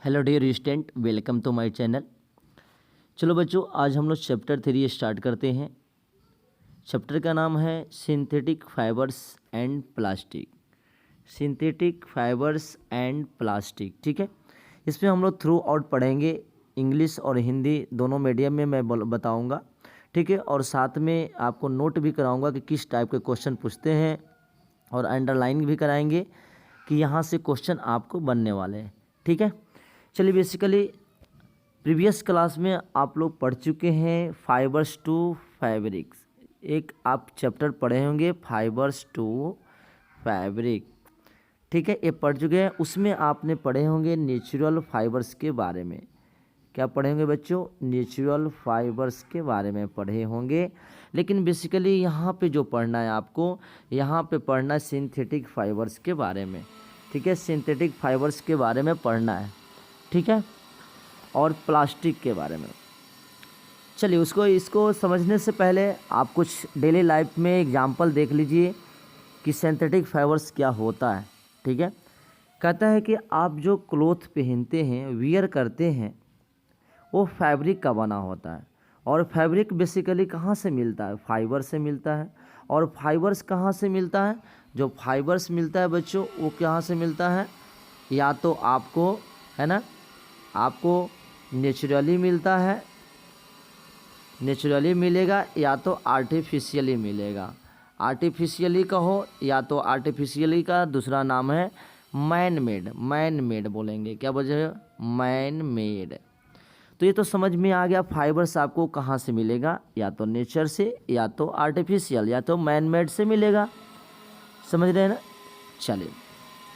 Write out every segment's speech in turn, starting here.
Hello dear student, welcome to my channel. चलो बच्चों, आज हम लोग चैप्टर 3 स्टार्ट करते हैं। चैप्टर का नाम है synthetic fibres and plastic. Synthetic fibres and plastic, ठीक है। इसमें हम लोग थ्रू आउट पढ़ेंगे, इंग्लिश और हिंदी दोनों मीडियम में मैं बताऊंगा, ठीक है। और साथ में आपको नोट भी कराऊंगा कि किस टाइप के क्वेश्चन पूछते हैं, और अंडरलाइन भी कराएंगे कि यहाँ से क्वेश्चन आपको बनने वाले हैं, ठीक है। चलिए, बेसिकली प्रीवियस क्लास में आप लोग पढ़ चुके हैं फाइबर्स टू फैब्रिक्स। एक आप चैप्टर पढ़े होंगे फाइबर्स टू फैब्रिक, ठीक है, ये पढ़ चुके हैं। उसमें आपने पढ़े होंगे नेचुरल फाइबर्स के बारे में। क्या पढ़े होंगे बच्चों? नेचुरल फाइबर्स के बारे में पढ़े होंगे। लेकिन बेसिकली यहाँ पे जो पढ़ना है आपको, यहाँ पे पढ़ना है सिंथेटिक फाइबर्स के बारे में, ठीक है। सिंथेटिक फाइबर्स के बारे में पढ़ना है, ठीक है, और प्लास्टिक के बारे में। चलिए, इसको समझने से पहले आप कुछ डेली लाइफ में एग्जांपल देख लीजिए कि सिंथेटिक फाइबर्स क्या होता है, ठीक है। कहता है कि आप जो क्लॉथ पहनते हैं, वियर करते हैं, वो फैब्रिक का बना होता है। और फैब्रिक बेसिकली कहाँ से मिलता है? फाइबर से मिलता है। और फाइबर्स कहाँ से मिलता है? जो फाइबर्स मिलता है बच्चों, वो कहाँ से मिलता है? या तो आपको, है ना, आपको नेचुरली मिलता है, नेचुरली मिलेगा, या तो आर्टिफिशियली मिलेगा। आर्टिफिशियली कहो या तो आर्टिफिशियली का दूसरा नाम है मैन मेड। मैन मेड बोलेंगे, क्या बोलेंगे? Man made. तो ये तो समझ में आ गया फाइबर्स आपको कहाँ से मिलेगा, या तो नेचर से, या तो आर्टिफिशियल, या तो मैन मेड से मिलेगा। समझ रहे हैं ना? चलिए,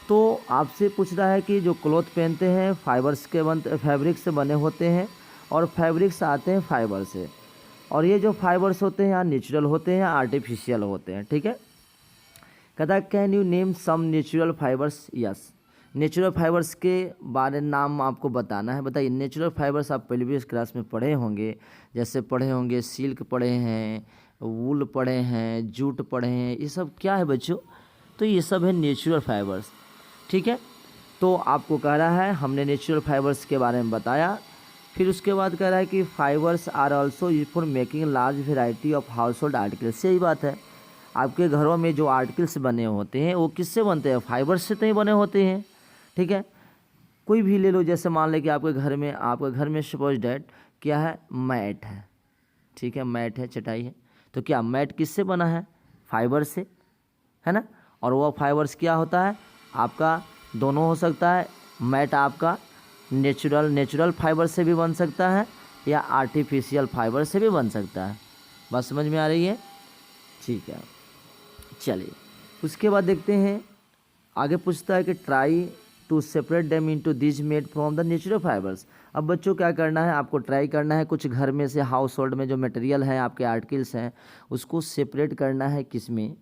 तो आपसे पूछ रहा है कि जो क्लॉथ पहनते हैं फाइबर्स के फैब्रिक से बने होते हैं, और फैब्रिक्स आते हैं फाइबर से। और ये जो फाइबर्स होते हैं या नेचुरल होते हैं या आर्टिफिशियल होते हैं, ठीक है। कहता है can you name some natural fibres? Yes, natural fibres के बारे नाम आपको बताना है। बताइए, नेचुरल फाइबर्स आप प्रीवियस क्लास में पढ़े होंगे, जैसे पढ़े होंगे सिल्क पढ़े हैं, वूल पढ़े हैं, जूट पढ़े हैं। ये सब क्या है बच्चों? तो ये सब है नेचुरल फाइबर्स, ठीक है। तो आपको कह रहा है, हमने नेचुरल फाइबर्स के बारे में बताया। फिर उसके बाद कह रहा है कि fibres are also use for making large variety of household articles. यही बात है, आपके घरों में जो आर्टिकल्स बने होते हैं वो किससे बनते हैं? फाइबर्स से तो ही बने होते हैं, ठीक है। कोई भी ले लो, जैसे मान लें कि आपके घर में सपोज डैट क्या है? मैट है, ठीक है, मैट है, चटाई है। तो क्या मैट किससे बना है? फाइबर से, है ना। और वो फाइबर्स क्या होता है आपका? दोनों हो सकता है। मैट आपका नेचुरल फाइबर से भी बन सकता है, या आर्टिफिशियल फाइबर से भी बन सकता है। बात समझ में आ रही है? ठीक है। चलिए, उसके बाद देखते हैं, आगे पूछता है कि try to separate them into this made from the natural fibres. अब बच्चों क्या करना है? आपको ट्राई करना है कुछ घर में से हाउस होल्ड में जो मटेरियल है, आपके आर्टिकल्स हैं, उसको सेपरेट करना है। किस में?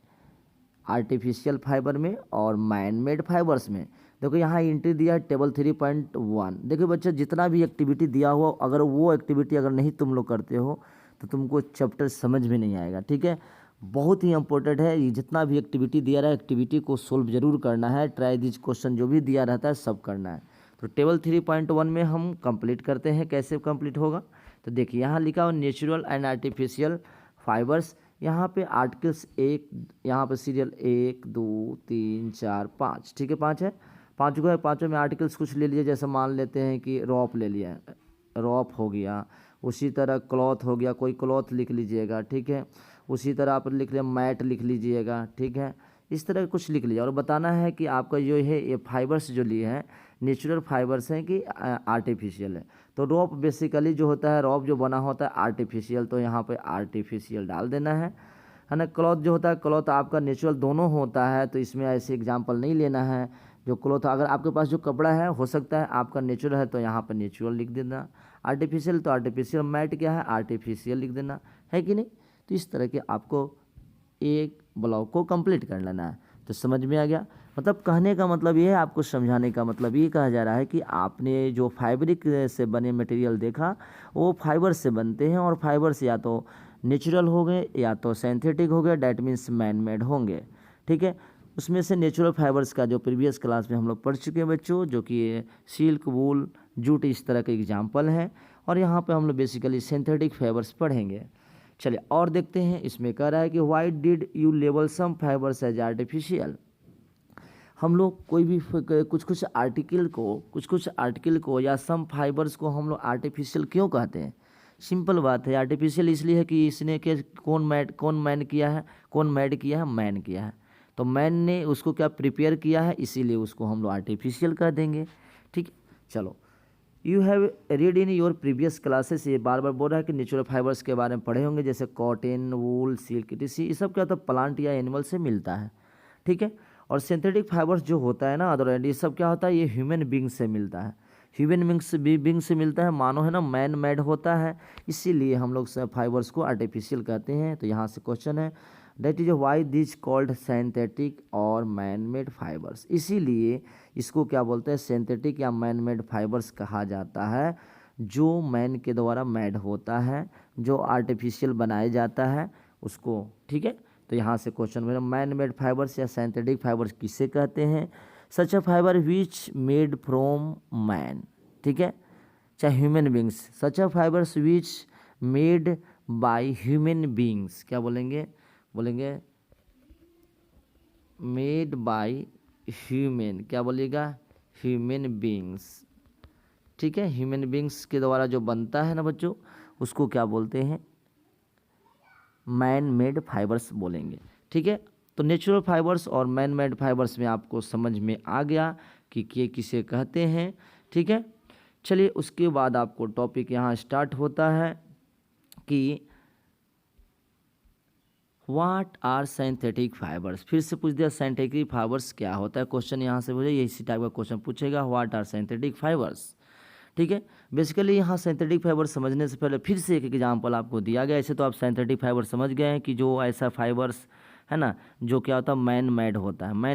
आर्टिफिशियल फाइबर में और मैन मेड फाइबर्स में। देखो यहाँ एंट्री दिया है टेबल 3.1। देखो बच्चा, जितना भी एक्टिविटी दिया हुआ, अगर वो एक्टिविटी अगर नहीं तुम लोग करते हो तो तुमको चैप्टर समझ में नहीं आएगा, ठीक है। बहुत ही इंपॉर्टेंट है ये, जितना भी एक्टिविटी दिया रहा है एक्टिविटी को सोल्व जरूर करना है। ट्राई दिस क्वेश्चन जो भी दिया रहता है सब करना है। तो टेबल 3.1 में हम कंप्लीट करते हैं। कैसे कंप्लीट होगा? तो देखिए, यहाँ लिखा हो नेचुरल एंड आर्टिफिशियल फाइबर्स। यहाँ पे आर्टिकल्स एक, यहाँ पे सीरियल 1 2 3 4 5, ठीक है, 5 है। 5 को है, 5 में आर्टिकल्स कुछ ले लिए। जैसे मान लेते हैं कि रॉप ले लिया, रॉप हो गया। उसी तरह क्लॉथ हो गया, कोई क्लॉथ लिख लीजिएगा, ठीक है। उसी तरह आप लिख लिया मैट लिख लीजिएगा, ठीक है। इस तरह कुछ लिख लीजिए और बताना है कि आपका जो है ये फाइबर्स जो लिए हैं नेचुरल फाइबर्स हैं कि आर्टिफिशियल है। तो रॉप बेसिकली जो होता है, रॉप जो बना होता है आर्टिफिशियल, तो यहाँ पे आर्टिफिशियल डाल देना है ना। क्लॉथ जो होता है, क्लॉथ आपका नेचुरल दोनों होता है, तो इसमें ऐसे एग्जाम्पल नहीं लेना है। जो क्लॉथ, अगर आपके पास जो कपड़ा है, हो सकता है आपका नेचुरल है तो यहाँ पर नेचुरल लिख देना, आर्टिफिशियल तो आर्टिफिशियल। मैट क्या है? आर्टिफिशियल लिख देना, है कि नहीं। तो इस तरह के आपको एक ब्लॉक को कंप्लीट कर लेना है। तो समझ में आ गया? मतलब कहने का मतलब ये है, आपको समझाने का मतलब ये कहा जा रहा है कि आपने जो फैब्रिक से बने मटेरियल देखा वो फाइबर से बनते हैं, और फाइबर से या तो नेचुरल हो गए या तो सिंथेटिक हो गए, डैट मीन्स मैन मेड होंगे, ठीक है। उसमें से नेचुरल फाइबर्स का जो प्रीवियस क्लास में हम लोग पढ़ चुके हैं बच्चों, जो कि सिल्क, वूल, जूट इस तरह के एग्जाम्पल हैं। और यहाँ पे हम लोग बेसिकली सिंथेटिक फाइबर्स पढ़ेंगे। चलिए और देखते हैं, इसमें कह रहा है कि why did you label some fibres as artificial. हम लोग कोई भी कुछ कुछ आर्टिकल को या सम फाइबर्स को हम लोग आर्टिफिशियल क्यों कहते हैं? सिंपल बात है, आर्टिफिशियल इसलिए है कि इसने के कौन मैड किया है, मैन किया है। तो मैन ने उसको क्या प्रिपेयर किया है, इसीलिए उसको हम लोग आर्टिफिशियल कह देंगे। ठीक, चलो you have read in your previous classes, ये बार बार बोल रहा है कि नेचुरल फाइबर्स के बारे में पढ़े होंगे, जैसे कॉटन, वूल, सिल्क, टिश्यू, ये सब क्या होता है, प्लांट या एनिमल से मिलता है। ठीक है, और सिंथेटिक फाइबर्स जो होता है ना अदर एंड, ये सब क्या होता है, ये ह्यूमन बींग से मिलता है, बींग से मिलता है, मानो है ना मैन मेड होता है, इसीलिए हम लोग फाइबर्स को आर्टिफिशियल कहते हैं। तो यहाँ से क्वेश्चन है, that is why this called synthetic और मैन मेड फाइबर्स, इसीलिए इसको क्या बोलते हैं, सिंथेटिक या मैन मेड फाइबर्स कहा जाता है, जो मैन के द्वारा मेड होता है, जो आर्टिफिशियल बनाया जाता है उसको। ठीक है, तो यहाँ से क्वेश्चन मेरा, मैन मेड फाइबर्स या सिंथेटिक फाइबर्स किसे कहते हैं? Such a fibre which made from man, ठीक है, चाहे human beings, such a fibres which made by human beings, क्या बोलेंगे, मेड बाय ह्यूमन, क्या बोलिएगा, ह्यूमन बींग्स। ठीक है, ह्यूमन बींग्स के द्वारा जो बनता है ना बच्चों, उसको क्या बोलते हैं, मैन मेड फाइबर्स बोलेंगे। ठीक है, तो नेचुरल फाइबर्स और मैन मेड फाइबर्स में आपको समझ में आ गया कि किसे कहते हैं। ठीक है, चलिए उसके बाद आपको टॉपिक यहाँ स्टार्ट होता है कि व्हाट आर सिंथेटिक फाइबर्स। फिर से पूछ दिया सिंथेटिक फाइबर्स क्या होता है, क्वेश्चन यहाँ से पूछे, इसी टाइप का क्वेश्चन पूछेगा, व्हाट आर सिंथेटिक फाइबर्स। ठीक है, बेसिकली यहाँ सिंथेटिक फाइबर समझने से पहले फिर से एक एग्जांपल आपको दिया गया। ऐसे तो आप सिंथेटिक फाइबर समझ गए हैं कि जो ऐसा फाइबर्स है ना, जो क्या होता है, मैन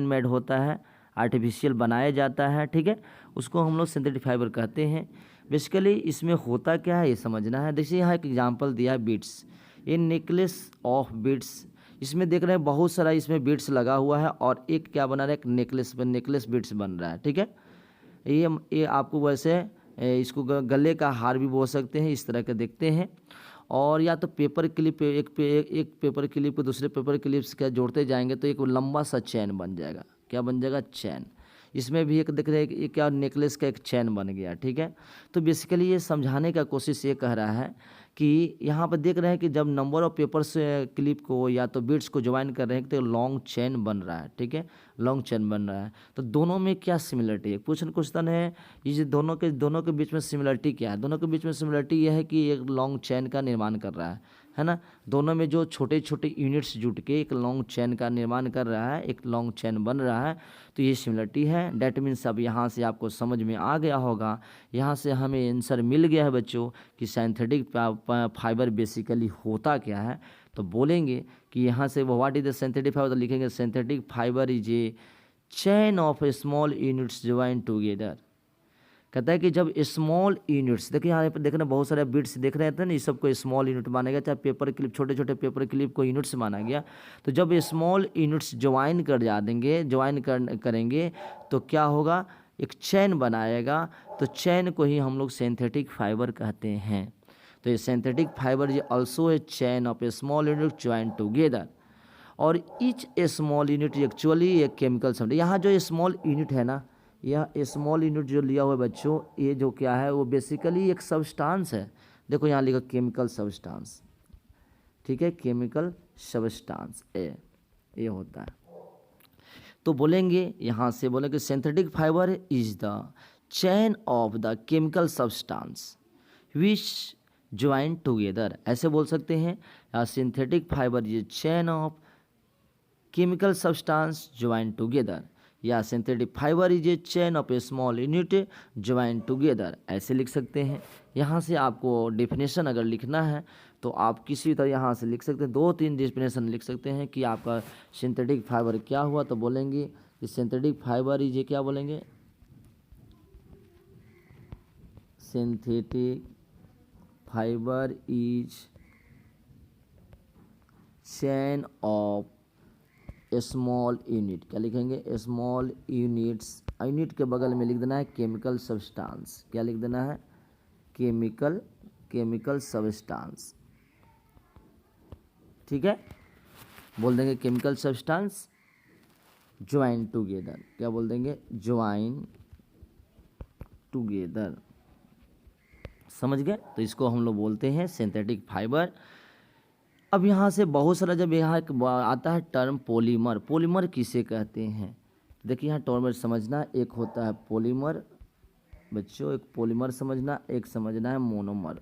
मेड होता है, आर्टिफिशियल बनाया जाता है। ठीक है, उसको हम लोग सिंथेटिक फाइबर कहते हैं। बेसिकली इसमें होता क्या है ये समझना है। देखिए यहाँ एक एग्जाम्पल दिया है, बीट्स, ये नेकलेस ऑफ बीट्स, इसमें देख रहे हैं बहुत सारा इसमें बीट्स लगा हुआ है, और एक क्या बना रहा है, एक नेकलेस बीट्स बन रहा है। ठीक है, ये आपको वैसे इसको गले का हार भी बोल सकते हैं, इस तरह के देखते हैं। और या तो पेपर क्लिप, एक पेपर क्लिप को दूसरे पेपर क्लिप से क्या जोड़ते जाएंगे तो एक लंबा सा चैन बन जाएगा, क्या बन जाएगा, चैन। इसमें भी एक देख रहे हैं कि क्या नेकलेस का एक चैन बन गया। ठीक है, तो बेसिकली ये समझाने का कोशिश ये कह रहा है कि यहाँ पर देख रहे हैं कि जब नंबर ऑफ पेपर्स क्लिप को या तो बीट्स को ज्वाइन कर रहे हैं तो लॉन्ग चेन बन रहा है। ठीक है, लॉन्ग चेन बन रहा है, तो दोनों में क्या सिमिलरिटी है, क्वेश्चन है, ये दोनों के बीच में सिमिलरिटी क्या है। दोनों के बीच में सिमिलरिटी यह है कि एक लॉन्ग चेन का निर्माण कर रहा है ना, दोनों में जो छोटे छोटे यूनिट्स जुट के एक लॉन्ग चेन का निर्माण कर रहा है, एक लॉन्ग चेन बन रहा है, तो ये सिमिलरिटी है। डैट मीन्स अब यहाँ से आपको समझ में आ गया होगा, यहाँ से हमें आंसर मिल गया है बच्चों कि सिंथेटिक फाइबर बेसिकली होता क्या है। तो बोलेंगे कि यहाँ से what is the synthetic fibre, तो लिखेंगे synthetic fibre is a chain of small units join together. कहता है कि जब स्मॉल यूनिट्स, देखिए यहाँ पर देख रहे हैं बहुत सारे बिट्स देख रहे थे ना, इस सबको स्मॉल यूनिट माना गया, चाहे पेपर क्लिप, छोटे छोटे पेपर क्लिप को यूनिट्स माना गया। तो जब स्मॉल यूनिट्स ज्वाइन करेंगे तो क्या होगा, एक चैन बनाएगा, तो चैन को ही हम लोग सिंथेटिक फाइबर कहते हैं। तो ये synthetic fibre is also a chain of a small unit join together, और ईच ए स्मॉल यूनिट एक्चुअली एक केमिकल सब्सटेंस। यहाँ जो स्मॉल यूनिट है ना, यह स्मॉल यूनिट जो लिया हुआ है बच्चों, ये जो क्या है, वो बेसिकली एक सब्सटेंस है। देखो यहाँ लिखा केमिकल सब्सटेंस, ठीक है, केमिकल सब्सटेंस ये होता है। तो बोलेंगे यहाँ से बोलेंगे synthetic fibre is the chain of the chemical substance which join together, ऐसे बोल सकते हैं। Synthetic fibre is chain of chemical substance join together, या synthetic fibre is a chain of a small unit join together, ऐसे लिख सकते हैं। यहाँ से आपको डेफिनेशन अगर लिखना है तो आप किसी भी तरह यहाँ से लिख सकते हैं, 2-3 डेफिनेशन लिख सकते हैं कि आपका सिंथेटिक फाइबर क्या हुआ। तो बोलेंगे कि सिंथेटिक फाइबर इज ए, क्या बोलेंगे, synthetic fibre is chain of small unit, क्या लिखेंगे, स्मॉल यूनिट्स। यूनिट के बगल में लिख देना है केमिकल सब्सटेंस, क्या लिख देना है, केमिकल सब्सटेंस, ठीक है। बोल देंगे केमिकल सब्सटेंस ज्वाइन टुगेदर, क्या बोल देंगे, ज्वाइन टुगेदर, समझ गए। तो इसको हम लोग बोलते हैं सिंथेटिक फाइबर। अब यहाँ से बहुत सारा जब यहाँ आता है टर्म पॉलीमर, पॉलीमर किसे कहते हैं, देखिए यहाँ टर्म समझना, एक होता है पॉलीमर बच्चों, एक पॉलीमर समझना, एक समझना है मोनोमर।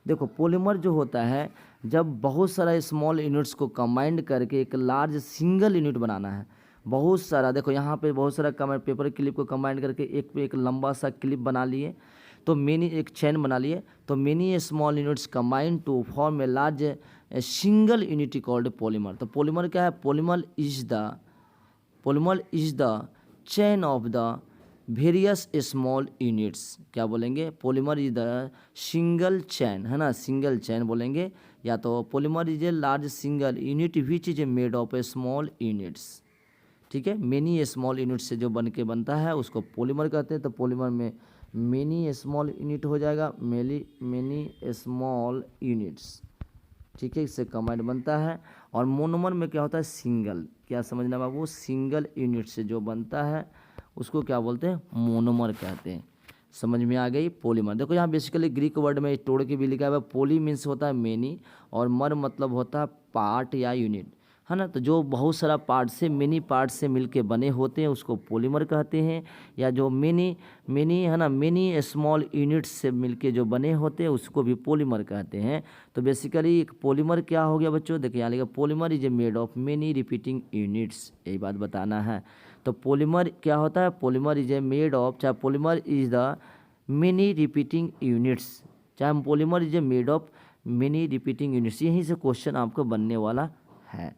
देखो पॉलीमर जो होता है, जब बहुत सारा स्मॉल यूनिट्स को कंबाइंड करके एक लार्ज सिंगल यूनिट बनाना है, बहुत सारा, देखो यहाँ पे बहुत सारा पेपर क्लिप को कंबाइंड करके एक लंबा सा क्लिप बना लिए, तो मेनी एक चेन बना लिए, तो many small units combined to form a large single unit called polymer. तो पॉलीमर क्या है, polymer is the chain of the various small units, क्या बोलेंगे, polymer is the single chain, है ना, सिंगल चैन बोलेंगे, या तो polymer is a large single unit which is made of a small units, ठीक है। मेनी स्मॉल यूनिट से जो बनता है उसको पॉलीमर कहते हैं। तो पॉलीमर में मेनी स्मॉल यूनिट हो जाएगा, मेनी स्मॉल यूनिट्स, ठीक है, इससे कंबाइंड बनता है। और मोनोमर में क्या होता है, सिंगल, क्या समझना बाबू, सिंगल यूनिट से जो बनता है उसको क्या बोलते हैं, मोनोमर कहते हैं। समझ में आ गई। पॉलीमर, देखो यहाँ बेसिकली ग्रीक वर्ड में तोड़ के भी लिखा है, पॉली मीन्स होता है मेनी, और मर मतलब होता है पार्ट या यूनिट, है ना। तो जो बहुत सारा पार्ट से, मेनी पार्ट से मिलके बने होते हैं उसको पॉलीमर कहते हैं, या जो मेनी है ना, मेनी स्मॉल यूनिट्स से मिलके जो बने होते हैं उसको भी पॉलीमर कहते हैं। तो बेसिकली एक पॉलीमर क्या हो गया बच्चों, देखिए यहाँ लिखा polymer is a made of many repeating units, यही बात बताना है। तो पॉलीमर क्या होता है, polymer is a made of, चाहे polymer is the many repeating units, चाहे polymer is a made of many repeating units, यहीं से क्वेश्चन आपको बनने वाला है।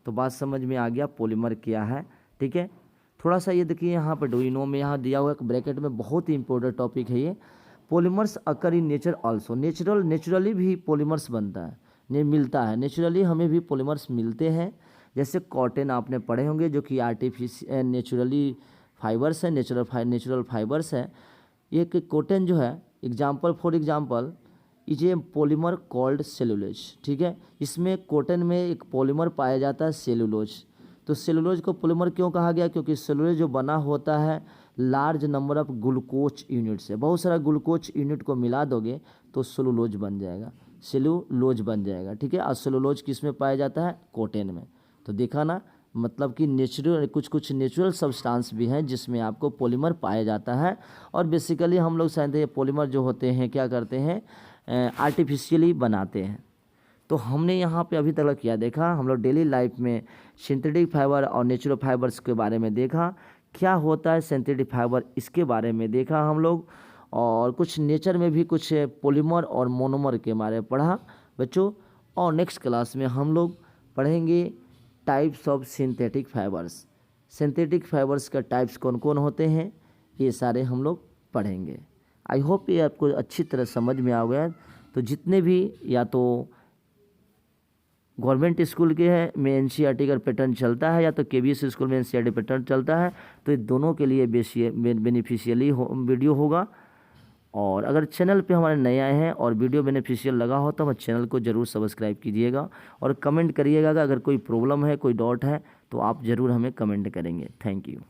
तो बात समझ में आ गया पॉलीमर क्या है, ठीक है। थोड़ा सा ये देखिए यहाँ पर डू में यहाँ दिया हुआ है ब्रैकेट में, बहुत ही इंपॉर्टेंट टॉपिक है ये। Polymers occur in nature also, naturally भी पॉलीमर्स बनता है, मिलता है, नेचुरली हमें भी पॉलीमर्स मिलते हैं। जैसे कॉटन आपने पढ़े होंगे जो कि आर्टिफिशियल नेचुरली फाइबर्स है, नेचुरल फाइबर्स है। ये कॉटन जो है, for example is a polymer called cellulose, ठीक है। इसमें कॉटन में एक पॉलीमर पाया जाता है सेलुलोज। तो सेलुलोज को पॉलीमर क्यों कहा गया, क्योंकि सेलुलोज जो बना होता है large number of glucose unit से, बहुत सारा ग्लूकोज यूनिट को मिला दोगे तो सेलुलोज बन जाएगा, ठीक है। और सेलुलोज किस में पाया जाता है, कॉटन में। तो देखा ना, मतलब कि कुछ नेचुरल सब्सटेंस भी हैं जिसमें आपको पॉलीमर पाया जाता है। और बेसिकली हम लोग शायद पॉलीमर जो होते हैं क्या करते हैं, आर्टिफिशियली बनाते हैं। तो हमने यहाँ पे अभी तक क्या देखा, हम लोग डेली लाइफ में सिंथेटिक फाइबर और नेचुरल फाइबर्स के बारे में देखा, क्या होता है सिंथेटिक फाइबर इसके बारे में देखा हम लोग, और कुछ नेचर में भी कुछ पॉलीमर और मोनोमर के बारे में पढ़ा बच्चों। और नेक्स्ट क्लास में हम लोग पढ़ेंगे टाइप्स ऑफ सिंथेटिक फाइबर्स का टाइप्स कौन कौन होते हैं, ये सारे हम लोग पढ़ेंगे। आई होप ये आपको अच्छी तरह समझ में आ गया। तो जितने भी या तो गवर्नमेंट स्कूल के हैं में एनसीईआरटी का पैटर्न चलता है, या तो केवीएस स्कूल में एनसीईआरटी पैटर्न चलता है, तो ये दोनों के लिए बेनिफिशियली वीडियो होगा। और अगर चैनल पे हमारे नए आए हैं और वीडियो बेनिफिशियल लगा हो तो हमारे चैनल को ज़रूर सब्सक्राइब कीजिएगा, और कमेंट करिएगा। अगर कोई प्रॉब्लम है, कोई डाउट है तो आप ज़रूर हमें कमेंट करेंगे। Thank you.